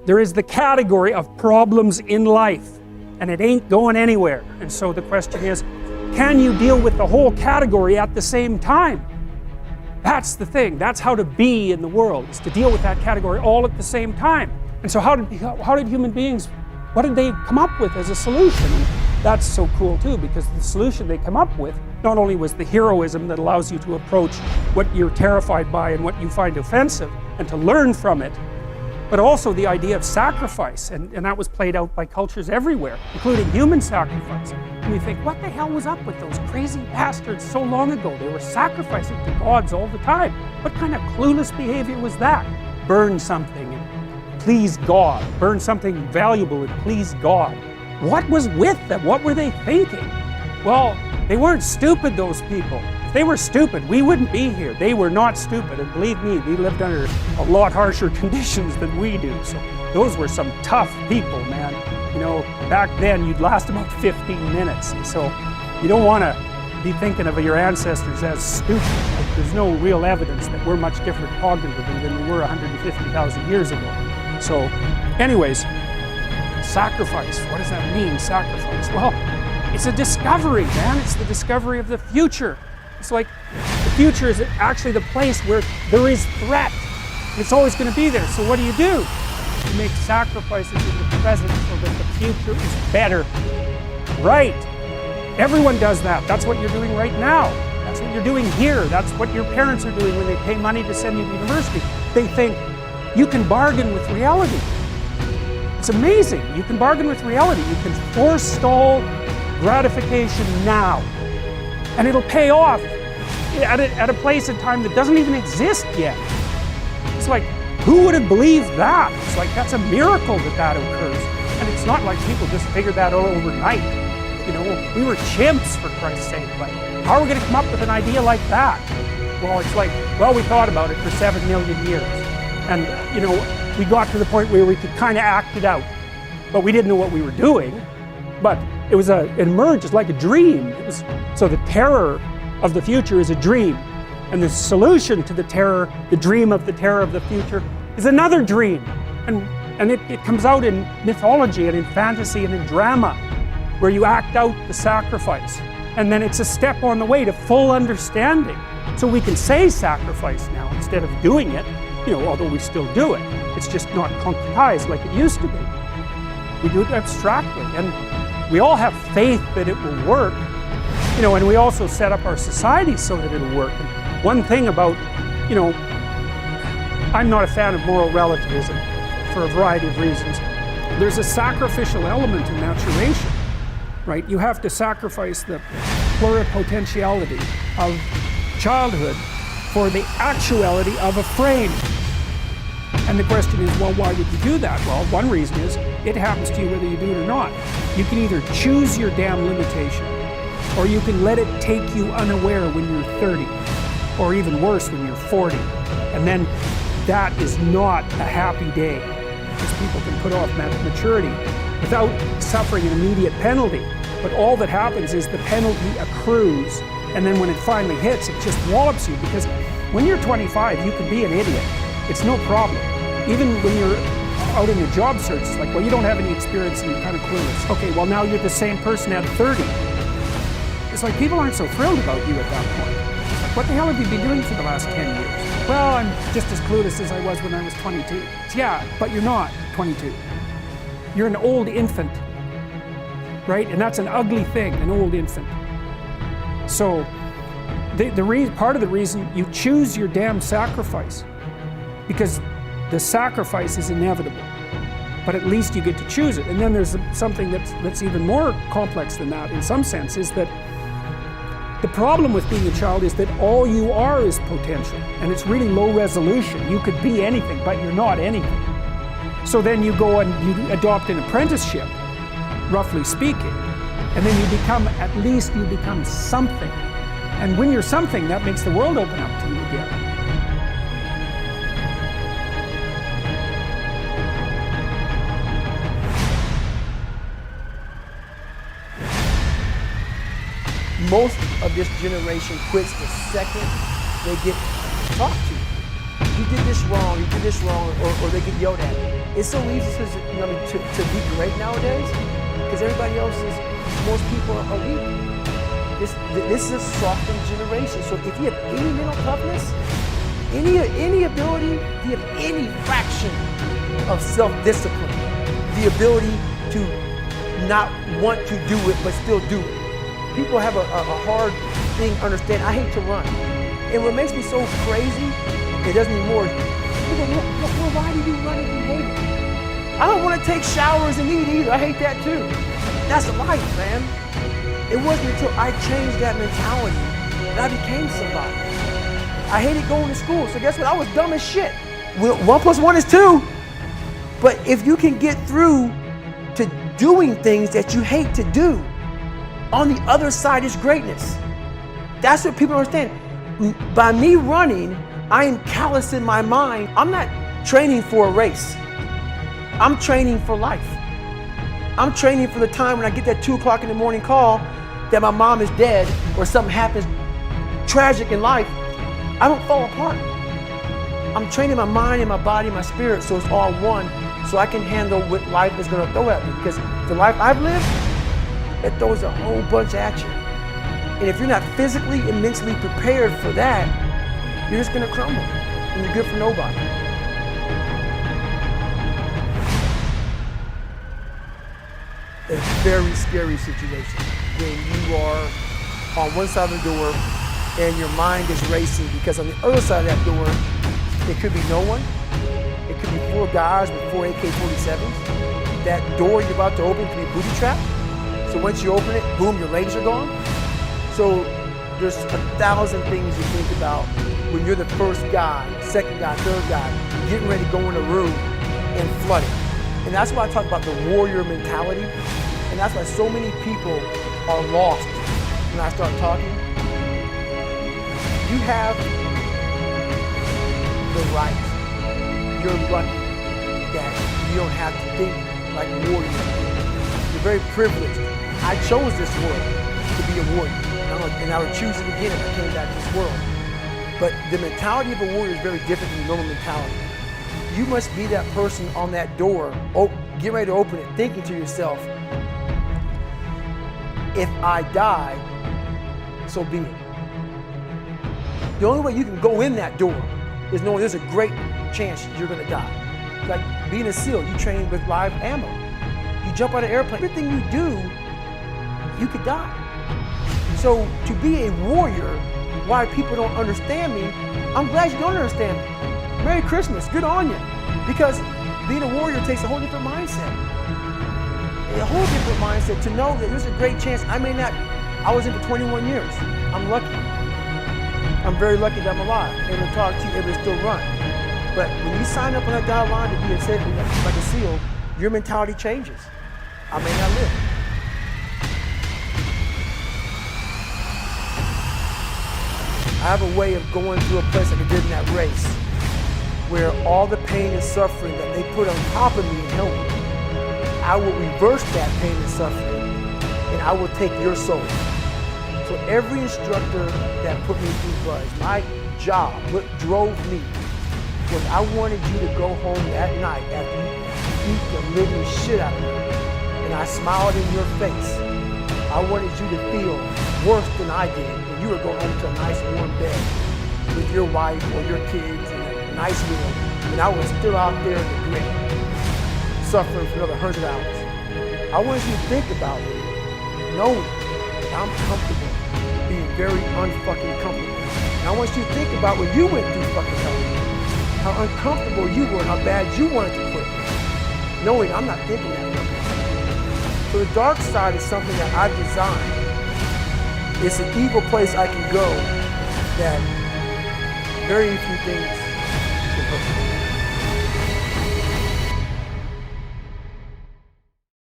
There is the category of problems in life, and it ain't going anywhere. And so the question is, can you deal with the whole category at the same time? That's the thing. That's how to be in the world, is to deal with that category all at the same time. And so how did human beings, what did they come up with as a solution? And that's so cool too, because the solution they come up with not only was the heroism that allows you to approach what you're terrified by and what you find offensive and to learn from it, but also the idea of sacrifice, and that was played out by cultures everywhere, including human sacrifice. And you think, what the hell was up with those crazy bastards so long ago? They were sacrificing to gods all the time. What kind of clueless behavior was that? Burn something and please God. Burn something valuable and please God. What was with them? What were they thinking? Well, they weren't stupid, those people. If they were stupid, we wouldn't be here. They were not stupid, and believe me, we lived under a lot harsher conditions than we do. So those were some tough people, man. You know, back then you'd last about 15 minutes. And so you don't want to be thinking of your ancestors as stupid. Like, there's no real evidence that we're much different cognitively than we were 150,000 years ago. So anyways, sacrifice. What does that mean, sacrifice? Well, it's a discovery, man. It's the discovery of the future. It's like the future is actually the place where there is threat. It's always going to be there. So what do? You make sacrifices in the present so that the future is better. Right. Everyone does that. That's what you're doing right now. That's what you're doing here. That's what your parents are doing when they pay money to send you to university. They think you can bargain with reality. It's amazing. You can bargain with reality. You can forestall gratification now. And it'll pay off at a place and time that doesn't even exist yet. It's like, who would have believed that? It's like, that's a miracle that occurs. And it's not like people just figured that out overnight. You know, we were chimps, for Christ's sake. Like, how are we going to come up with an idea like that? Well, it's like, well, we thought about it for 7 million years. And, you know, we got to the point where we could kind of act it out. But we didn't know what we were doing. But it emerged like a dream. So the terror of the future is a dream. And the solution to the dream of the future is another dream. And it comes out in mythology and in fantasy and in drama, where you act out the sacrifice. And then it's a step on the way to full understanding. So we can say sacrifice now instead of doing it, you know, although we still do it. It's just not concretized like it used to be. We do it abstractly. And we all have faith that it will work, you know, and we also set up our society so that it'll work. And one thing about, you know, I'm not a fan of moral relativism for a variety of reasons. There's a sacrificial element in maturation, right? You have to sacrifice the pluripotentiality of childhood for the actuality of a frame. And the question is, well, why would you do that? Well, one reason is it happens to you whether you do it or not. You can either choose your damn limitation, or you can let it take you unaware when you're 30, or even worse, when you're 40. And then that is not a happy day, because people can put off maturity without suffering an immediate penalty. But all that happens is the penalty accrues, and then when it finally hits, it just wallops you, because when you're 25, you can be an idiot. It's no problem. Even when you're out in the job search, it's like, well, you don't have any experience and you're kind of clueless. Okay, well, now you're the same person at 30. It's like people aren't so thrilled about you at that point. It's like, what the hell have you been doing for the last 10 years? Well, I'm just as clueless as I was when I was 22. Yeah, but you're not 22. You're an old infant, right? And that's an ugly thing, an old infant. So part of the reason you choose your damn sacrifice, because the sacrifice is inevitable, but at least you get to choose it. And then there's something that's even more complex than that in some sense, is that the problem with being a child is that all you are is potential, and it's really low resolution. You could be anything, but you're not anything. So then you go and you adopt an apprenticeship, roughly speaking, and then at least you become something. And when you're something, that makes the world open up to you again. Most of this generation quits the second they get talked to. you did this wrong, or they get yelled at. It's so easy to be great nowadays because everybody else is, most people are weak. This is a softened generation. So if you have any mental toughness, any ability, if you have any fraction of self-discipline, the ability to not want to do it but still do it. People have a hard thing to understand. I hate to run. And what makes me so crazy, it does me more, well, why do you run if you hate it? I don't want to take showers and eat either. I hate that too. That's life, man. It wasn't until I changed that mentality that I became somebody. I hated going to school, so guess what? I was dumb as shit. 1 + 1 is 2. But if you can get through to doing things that you hate to do, on the other side is greatness. That's what people don't understand. By me running, I am callous in my mind. I'm not training for a race. I'm training for life. I'm training for the time when I get that 2 o'clock in the morning call that my mom is dead or something happens tragic in life. I don't fall apart. I'm training my mind and my body and my spirit so it's all one, so I can handle what life is going to throw at me. Because the life I've lived, it throws a whole bunch at you. And if you're not physically and mentally prepared for that, you're just going to crumble and you're good for nobody. A very scary situation when you are on one side of the door and your mind is racing, because on the other side of that door, it could be no one. It could be 4 guys with 4 AK-47s. That door you're about to open could be a booby trap. So once you open it, boom, your legs are gone. So there's 1,000 things you think about when you're the first guy, second guy, third guy, getting ready to go in a room and flood it. And that's why I talk about the warrior mentality. And that's why so many people are lost when I start talking. You have the right. You're lucky that you don't have to think like warriors. You're very privileged. I chose this world to be a warrior. And I would choose it again if I came back to this world. But the mentality of a warrior is very different than the normal mentality. You must be that person on that door, get ready to open it, thinking to yourself, if I die, so be it. The only way you can go in that door is knowing there's a great chance you're gonna die. Like being a SEAL, you train with live ammo. You jump out of an airplane, everything you do, you could die. So to be a warrior, why people don't understand me, I'm glad you don't understand me. Merry Christmas, good on you. Because being a warrior takes a whole different mindset. A whole different mindset to know that there's a great chance I was in for 21 years. I'm lucky. I'm very lucky that I'm alive, able to talk to you, able to still run. But when you sign up on that dotted line to be like a SEAL, your mentality changes. I may not live. I have a way of going through a place like I did in that race, where all the pain and suffering that they put on top of me and help me, I will reverse that pain and suffering, and I will take your soul. So every instructor that put me through buzz, my job, what drove me, was I wanted you to go home that night after you beat the living shit out of me, and I smiled in your face. I wanted you to feel worse than I did when you were going home to a nice warm bed with your wife or your kids and a nice meal, and I was still out there in the grit, suffering for another 100 hours. I want you to think about it, knowing that I'm comfortable being very unfucking comfortable. And I want you to think about when you went through fucking hell, how uncomfortable you were, how bad you wanted to quit, knowing I'm not thinking that way. So the dark side is something that I've designed. It's an evil place I can go that very few things